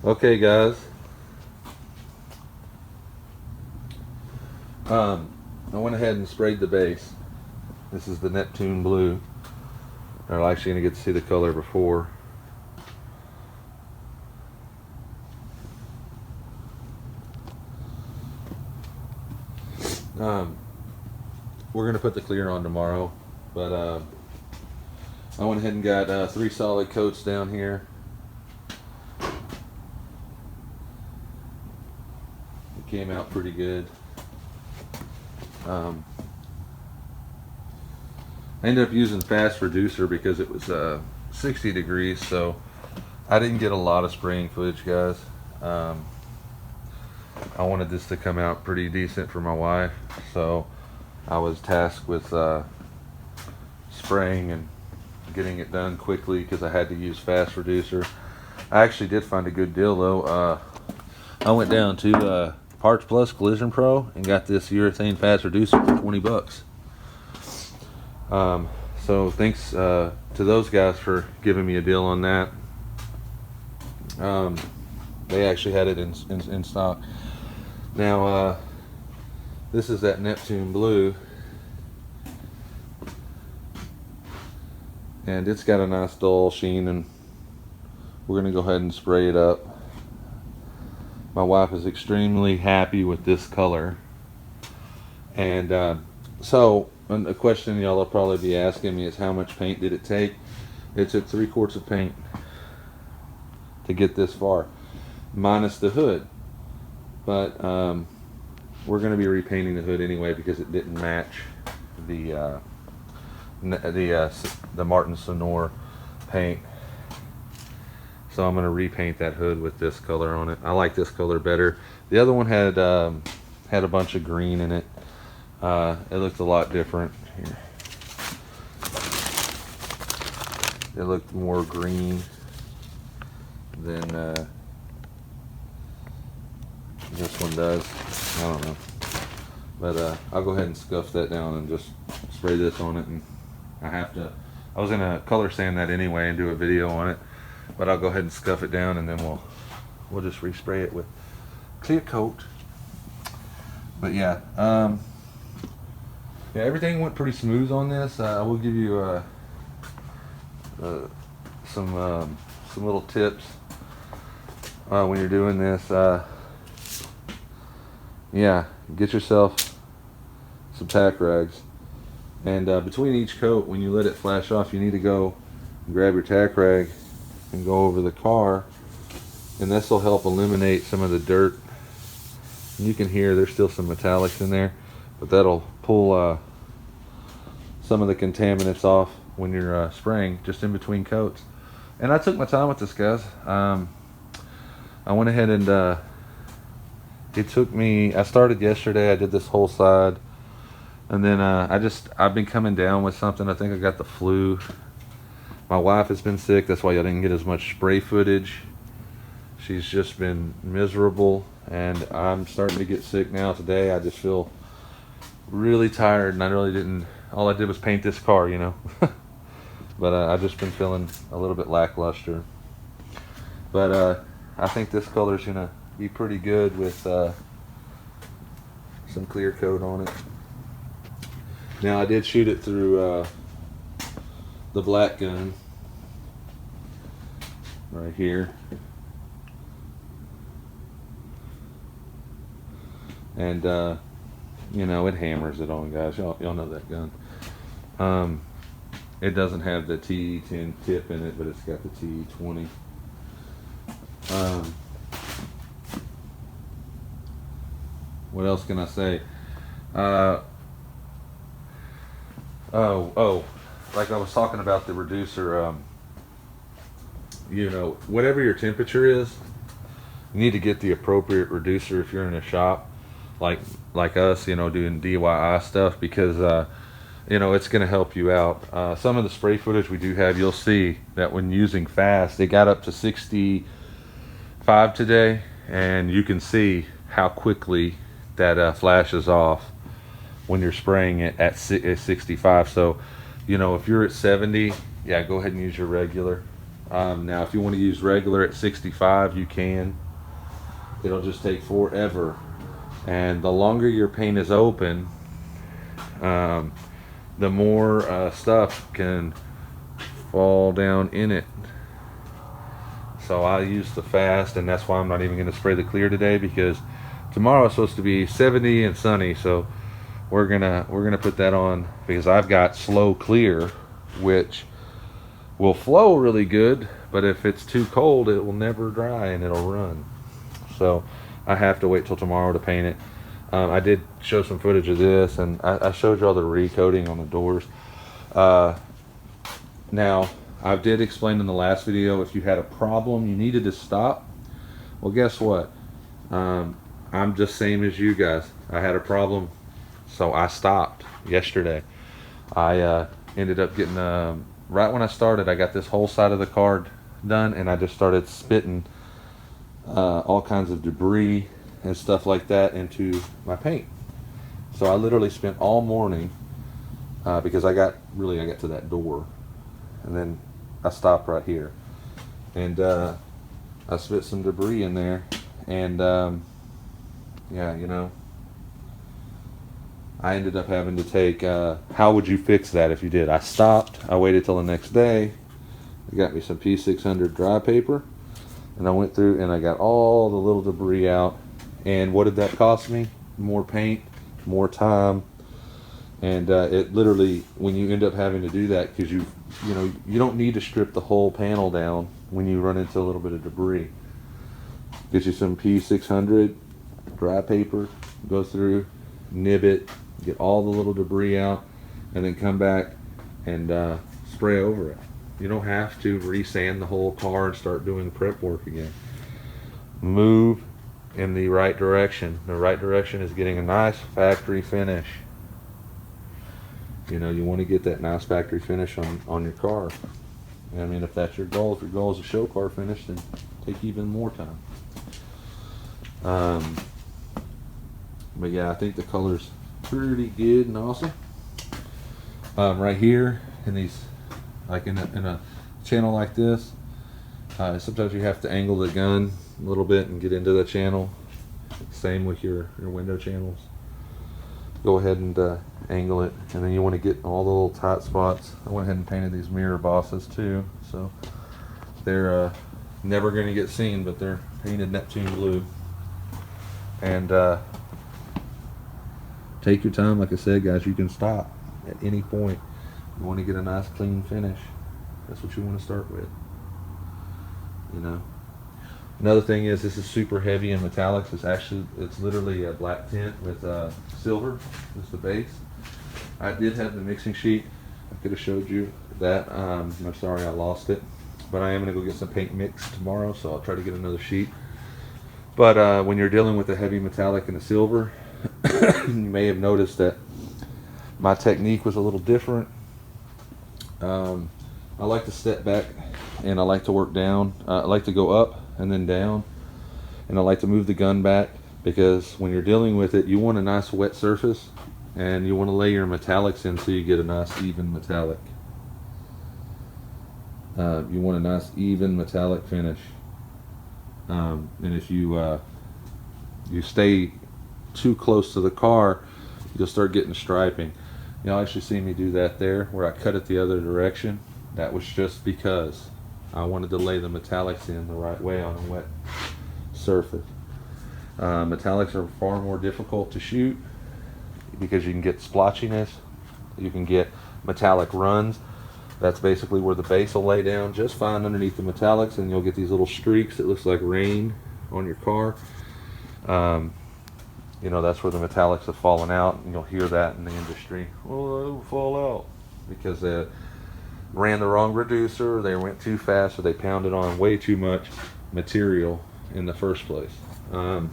Okay, guys. I went ahead and sprayed the base. This is the Neptune blue. They're actually going to get to see the color before. We're going to put the clear on tomorrow, but I went ahead and got 3 solid coats down here. It came out pretty good. I ended up using fast reducer because it was 60 degrees, so I didn't get a lot of spraying footage, guys. I wanted this to come out pretty decent for my wife, so I was tasked with spraying and getting it done quickly because I had to use fast reducer. I actually did find a good deal though. I went down to Parts Plus Collision Pro and got this urethane fast reducer for 20 bucks. So thanks to those guys for giving me a deal on that. They actually had it in stock. Now this is that Neptune blue, and it's got a nice dull sheen, and we're gonna go ahead and spray it up. My wife is extremely happy with this color, and so a question y'all will probably be asking me is how much paint did it take? It took 3 quarts of paint to get this far, minus the hood. But we're going to be repainting the hood anyway because it didn't match the Martin Sonor paint. So I'm going to repaint that hood with this color on it. I like this color better. The other one had a bunch of green in it. It looked a lot different. Here, it looked more green than this one does. I don't know, but I'll go ahead and scuff that down and just spray this on it. And I was gonna color sand that anyway and do a video on it, but I'll go ahead and scuff it down, and then we'll just respray it with clear coat. But yeah, yeah, everything went pretty smooth on this. I will give you some little tips when you're doing this. Yeah, get yourself some tack rags, and between each coat, when you let it flash off, you need to go and grab your tack rag and go over the car, and this will help eliminate some of the dirt. And you can hear there's still some metallics in there, but that'll pull some of the contaminants off when you're spraying just in between coats. And I took my time with this, guys. I went ahead and it took me, I started yesterday, I did this whole side, and then I've been coming down with something. I think I got the flu. My wife has been sick, that's why I didn't get as much spray footage. She's just been miserable, and I'm starting to get sick now today. I just feel really tired, and I really didn't, all I did was paint this car, you know. But I've just been feeling a little bit lackluster. But I think this color's gonna be pretty good with some clear coat on it. Now I did shoot it through the black gun right here, and you know, it hammers it on, guys. Y'all know that gun. It doesn't have the T10 tip in it, but it's got the T20. What else can I say? Like I was talking about the reducer, you know, whatever your temperature is, you need to get the appropriate reducer if you're in a shop like us, you know, doing DIY stuff, because you know, it's going to help you out. Some of the spray footage we do have, you'll see that when using fast, it got up to 65 today, and you can see how quickly that flashes off when you're spraying it at 65. So, you know, if you're at 70, yeah, go ahead and use your regular. Now if you want to use regular at 65, you can. It'll just take forever, and the longer your paint is open, the more stuff can fall down in it. So I use the fast, and that's why I'm not even going to spray the clear today, because tomorrow is supposed to be 70 and sunny. So we're gonna put that on, because I've got slow clear, which will flow really good, but if it's too cold, it will never dry and it'll run. So I have to wait till tomorrow to paint it. I did show some footage of this, and I showed you all the recoating on the doors. Now, I did explain in the last video, if you had a problem, you needed to stop. Well, guess what? I'm just same as you guys. I had a problem, so I stopped yesterday. I ended up getting, right when I started, I got this whole side of the car done, and I just started spitting all kinds of debris and stuff like that into my paint. So I literally spent all morning, because I got to that door, and then I stopped right here, and I spit some debris in there, and yeah, you know, I ended up having to take, how would you fix that if you did? I stopped, I waited till the next day, I got me some P600 dry paper, and I went through and I got all the little debris out. And what did that cost me? More paint, more time, and it literally, when you end up having to do that, because you know, you don't need to strip the whole panel down when you run into a little bit of debris. Get you some P600 dry paper, go through, nib it, get all the little debris out, and then come back and spray over it. You don't have to resand the whole car and start doing prep work again. Move in the right direction. The right direction is getting a nice factory finish. You know, you want to get that nice factory finish on your car. I mean, if that's your goal, if your goal is a show car finish, then take even more time. But yeah, I think the color's pretty good and awesome. Right here in these, like in a channel like this, sometimes you have to angle the gun a little bit and get into the channel. Same with your window channels. Go ahead and angle it, and then you want to get all the little tight spots. I went ahead and painted these mirror bosses too, so they're never going to get seen, but they're painted Neptune blue. And take your time, like I said, guys. You can stop at any point. You want to get a nice clean finish. That's what you want to start with. You know. Another thing is, this is super heavy in metallics. It's literally a black tint with silver. This is the base. I did have the mixing sheet. I could have showed you that. I'm sorry I lost it. But I am going to go get some paint mixed tomorrow, so I'll try to get another sheet. But when you're dealing with the heavy metallic and the silver, you may have noticed that my technique was a little different. I like to step back, and I like to work down. I like to go up and then down, and I like to move the gun back, because when you're dealing with it, you want a nice wet surface, and you want to lay your metallics in so you get a nice even metallic. You want a nice even metallic finish, and if you stay too close to the car, you'll start getting striping. You'll actually see me do that there, where I cut it the other direction. That was just because I wanted to lay the metallics in the right way on a wet surface. Metallics are far more difficult to shoot, because you can get splotchiness, you can get metallic runs. That's basically where the base will lay down just fine underneath the metallics, and you'll get these little streaks that looks like rain on your car. You know, that's where the metallics have fallen out, and you'll hear that in the industry. Well, it'll fall out because they ran the wrong reducer, they went too fast, or they pounded on way too much material in the first place. When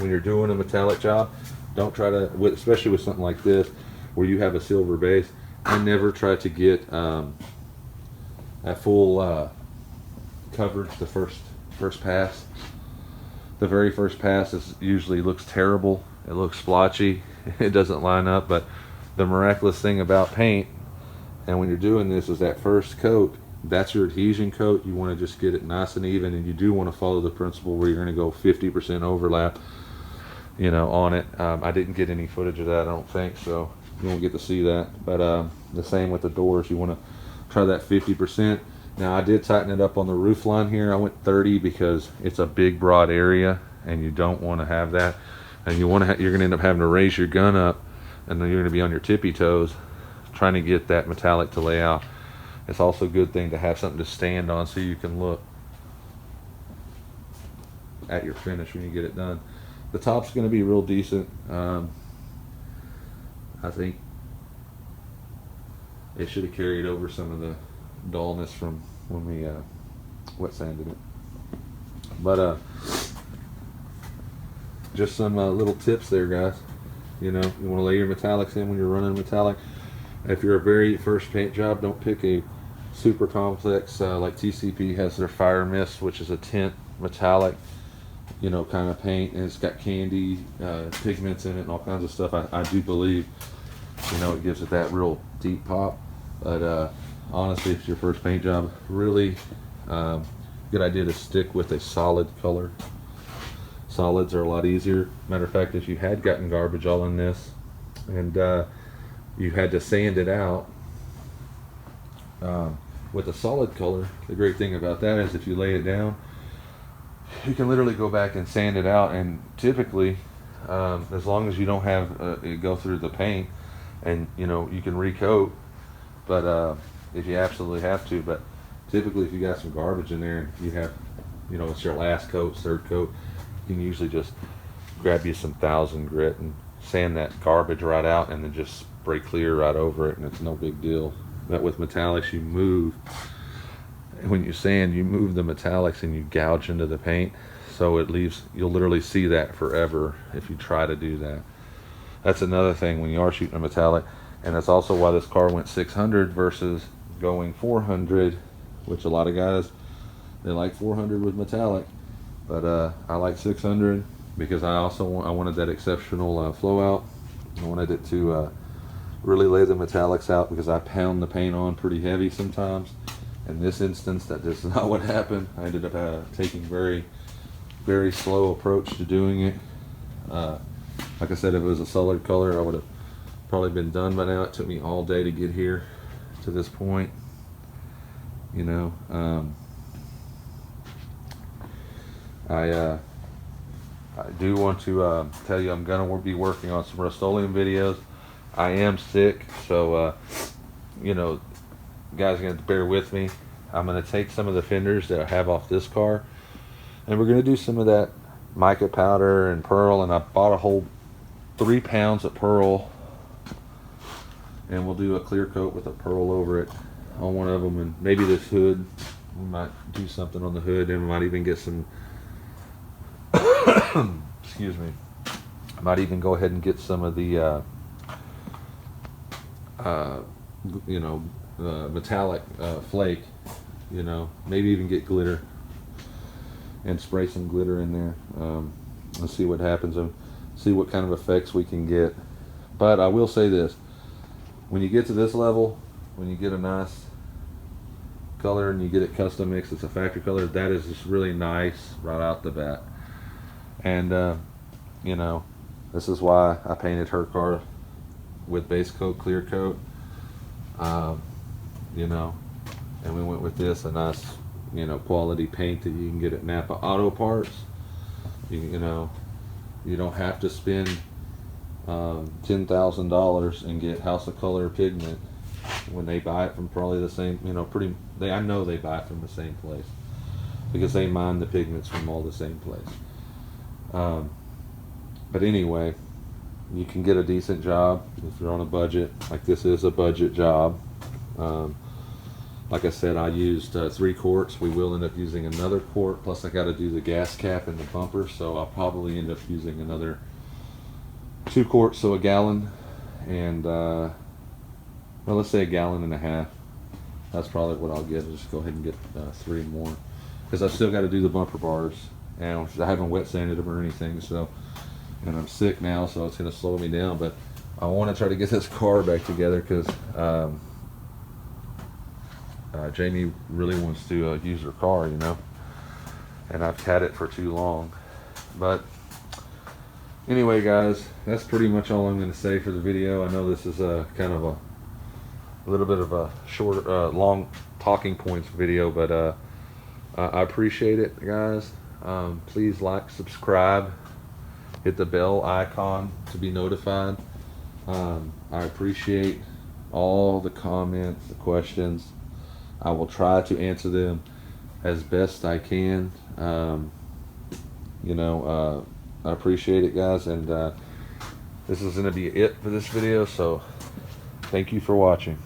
you're doing a metallic job, don't try to, especially with something like this where you have a silver base, I never try to get at full coverage the first pass. The very first pass usually looks terrible. It looks splotchy. It doesn't line up. But the miraculous thing about paint, and when you're doing this, is that first coat, that's your adhesion coat. You want to just get it nice and even, and you do want to follow the principle where you're going to go 50% overlap, you know, on it. I didn't get any footage of that, I don't think, so you won't get to see that. But the same with the doors. You want to try that 50%. Now I did tighten it up on the roof line here. I went 30 because it's a big broad area, and you don't want to have that. And you want to you're going to end up having to raise your gun up, and then you're going to be on your tippy toes trying to get that metallic to lay out. It's also a good thing to have something to stand on so you can look at your finish when you get it done. The top's going to be real decent. I think it should have carried over some of the dullness from when we wet sanded it. But just some little tips there, guys. You know, you want to lay your metallics in when you're running metallic. If you're a very first paint job, don't pick a super complex like TCP has their Fire Mist, which is a tint metallic, you know, kind of paint, and it's got candy pigments in it and all kinds of stuff. I do believe, you know, it gives it that real deep pop. But honestly, if it's your first paint job, really good idea to stick with a solid color. Solids are a lot easier. Matter of fact, if you had gotten garbage all in this and you had to sand it out with a solid color, the great thing about that is if you lay it down, you can literally go back and sand it out, and typically as long as you don't have it go through the paint, and you know, you can recoat, but if you absolutely have to. But typically if you got some garbage in there and you have, you know, it's your last coat, third coat, you can usually just grab you some 1000 grit and sand that garbage right out, and then just spray clear right over it, and it's no big deal. But with metallics, you move, when you sand, you move the metallics and you gouge into the paint, so it leaves, you'll literally see that forever if you try to do that. That's another thing when you are shooting a metallic, and that's also why this car went 600 versus going 400, which a lot of guys, they like 400 with metallic, but I like 600 because I wanted that exceptional flow out. I wanted it to really lay the metallics out, because I pound the paint on pretty heavy sometimes. In this instance, that is not what happened. I ended up taking very slow approach to doing it. Like I said, if it was a solid color, I would have probably been done by now. It took me all day to get here to this point, you know. I do want to tell you I'm gonna be working on some Rust-Oleum videos. I am sick, so you know, guys are gonna have to bear with me. I'm gonna take some of the fenders that I have off this car, and we're gonna do some of that mica powder and pearl, and I bought a whole 3 pounds of pearl, and we'll do a clear coat with a pearl over it on one of them, and maybe this hood, we might do something on the hood, and we might even get some excuse me, I might even go ahead and get some of the you know, metallic flake, you know, maybe even get glitter and spray some glitter in there. Let's see what happens and see what kind of effects we can get. But I will say this, when you get to this level, when you get a nice color and you get it custom mixed, it's a factory color, that is just really nice right out the bat. And you know, this is why I painted her car with Basecoat clear coat, you know, and we went with this, a nice, you know, quality paint that you can get at Napa Auto Parts. You know, you don't have to spend $10,000 and get House of Color pigment when they buy it from probably the same, you know, I know they buy it from the same place, because they mine the pigments from all the same place. But anyway, you can get a decent job if you're on a budget. Like, this is a budget job. Like I said, I used 3 quarts. We will end up using another quart, plus I got to do the gas cap and the bumper, so I'll probably end up using another 2 quarts, so a gallon, and well, let's say a gallon and a half. That's probably what I'll get. I'll just go ahead and get 3 more, because I've still got to do the bumper bars, and I haven't wet sanded them or anything, so, and I'm sick now, so it's going to slow me down. But I want to try to get this car back together, because Jamie really wants to use her car, you know, and I've had it for too long. But anyway, guys, that's pretty much all I'm going to say for the video. I know this is a kind of a little bit of a short, long talking points video, but I appreciate it, guys. Please like, subscribe, hit the bell icon to be notified. I appreciate all the comments, the questions. I will try to answer them as best I can. You know, I appreciate it, guys, and this is going to be it for this video, so thank you for watching.